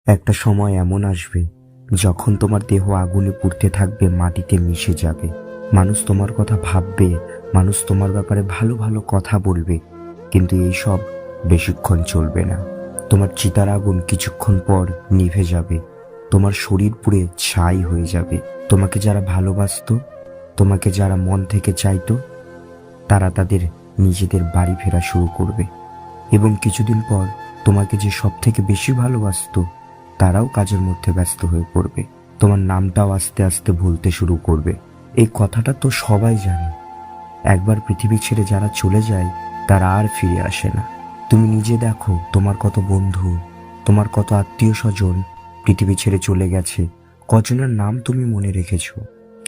একটা সময় এমন আসবে যখন তোমার দেহ আগুনে পুড়তে থাকবে, মাটিতে মিশে যাবে। মানুষ তোমার কথা ভাববে, মানুষ তোমার ব্যাপারে ভালো ভালো কথা বলবে, কিন্তু এই সব বেশিক্ষণ চলবে না। তোমার চিতার আগুন কিছুক্ষণ পর নিভে যাবে, তোমার শরীর পুড়ে ছাই হয়ে যাবে। তোমাকে যারা ভালোবাসতো, তোমাকে যারা মন থেকে চাইতো, তারা তাদের নিজেদের বাড়ি ফেরা শুরু করবে। এবং কিছুদিন পর তোমাকে যে সব থেকে বেশি ভালোবাসতো, তারাও কাজের মধ্যে ব্যস্ত হয়ে পড়বে। তোমার নামটাও আস্তে আস্তে ভুলতে শুরু করবে। এই কথাটা তো সবাই জানে, একবার পৃথিবী ছেড়ে যারা চলে যায় তারা আর ফিরে আসে না। তুমি নিজে দেখো, তোমার কত বন্ধু, তোমার কত আত্মীয় স্বজন পৃথিবী ছেড়ে চলে গেছে, কজনের নাম তুমি মনে রেখেছো।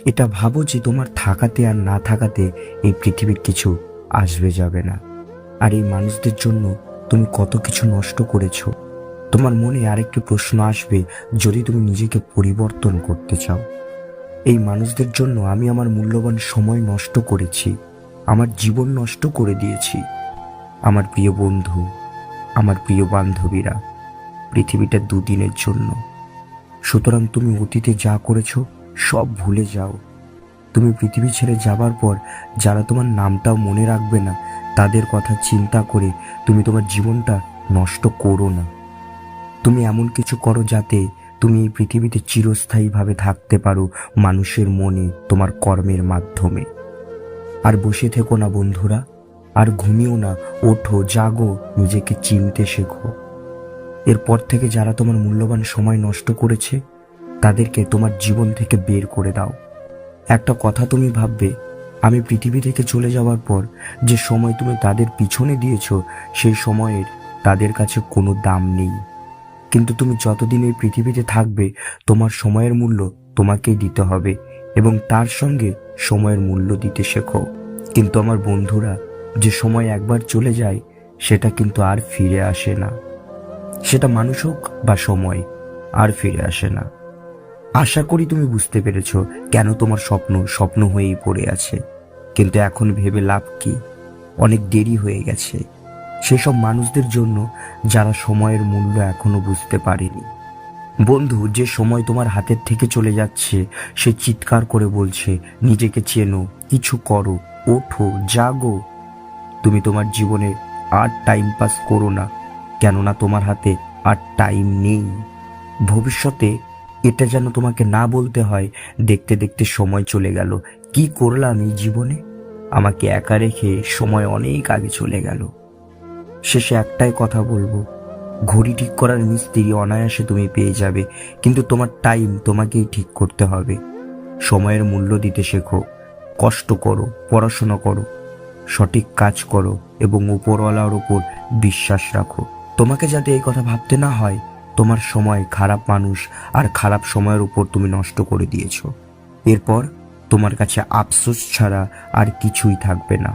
এটা ভাবো যে তোমার থাকাতে আর না থাকাতে এই পৃথিবীর কিছু আসবে যাবে না। আর এই মানুষদের জন্য তুমি কত কিছু নষ্ট করেছো। তোমার মনে আরেকটি প্রশ্ন আসবে, যদি তুমি নিজেকে পরিবর্তন করতে চাও। এই মানুষদের জন্য আমি আমার মূল্যবান সময় নষ্ট করেছি, আমার জীবন নষ্ট করে দিয়েছি। আমার প্রিয় বন্ধু, আমার প্রিয় বান্ধবীরা, পৃথিবীটা দুদিনের জন্য। সুতরাং তুমি অতীতে যা করেছো সব ভুলে যাও। তুমি পৃথিবী ছেড়ে যাবার পর যারা তোমার নামটাও মনে রাখবে না, তাদের কথা চিন্তা করে তুমি তোমার জীবনটা নষ্ট করো না। তুমি এমন কিছু করো যাতে তুমি এই পৃথিবীতে চিরস্থায়ীভাবে থাকতে পারো মানুষের মনে, তোমার কর্মের মাধ্যমে। আর বসে থেকো না বন্ধুরা, আর ঘুমিও না, ওঠো, জাগো, নিজেকে চিনতে শেখো। এরপর থেকে যারা তোমার মূল্যবান সময় নষ্ট করেছে, তাদেরকে তোমার জীবন থেকে বের করে দাও। একটা কথা তুমি ভাববে, আমি পৃথিবী থেকে চলে যাওয়ার পর যে সময় তুমি তাদের পিছনে দিয়েছো, সেই সময়ের তাদের কাছে কোনো দাম নেই। কিন্তু তুমি যতদিন এই পৃথিবীতে থাকবে, তোমার সময়ের মূল্য তোমাকেই দিতে হবে, এবং তার সঙ্গে সময়ের মূল্য দিতে শেখো। কিন্তু আমার বন্ধুরা, যে সময় একবার চলে যায় সেটা কিন্তু আর ফিরে আসে না। সেটা মানুষ হোক বা সময়, আর ফিরে আসে না। আশা করি তুমি বুঝতে পেরেছো কেন তোমার স্বপ্ন স্বপ্ন হয়েই পড়ে আছে। কিন্তু এখন ভেবে লাভ কি? অনেক দেরি হয়ে গেছে সেসব মানুষদের জন্য যারা সময়ের মূল্য এখনো বুঝতে পারেনি। বন্ধু, যে সময় তোমার হাতের থেকে চলে যাচ্ছে, সে চিৎকার করে বলছে, নিজেকে চেনো, কিছু করো, ওঠো, জাগো। তুমি তোমার জীবনে আর টাইম পাস করো না, কেননা তোমার হাতে আর টাইম নেই। ভবিষ্যতে এটা যেন তোমাকে না বলতে হয়, দেখতে দেখতে সময় চলে গেল, কি করলাম এই জীবনে, আমাকে একা রেখে সময় অনেক আগে চলে গেল। শেষে একটাই কথা বলবো, ঘড়ি ঠিক করার মিস্ত্রি অনায়াসে তুমি পেয়ে যাবে, কিন্তু তোমার টাইম তোমাকেই ঠিক করতে হবে। সময়ের মূল্য দিতে শেখো, কষ্ট করো, পড়াশোনা করো, সঠিক কাজ করো, এবং উপরওয়ালার উপর বিশ্বাস রাখো। তোমাকে যাতে এই কথা ভাবতে না হয় তোমার সময় খারাপ মানুষ আর খারাপ সময়ের উপর তুমি নষ্ট করে দিয়েছো। এরপর তোমার কাছে আফসোস ছাড়া আর কিছুই থাকবে না।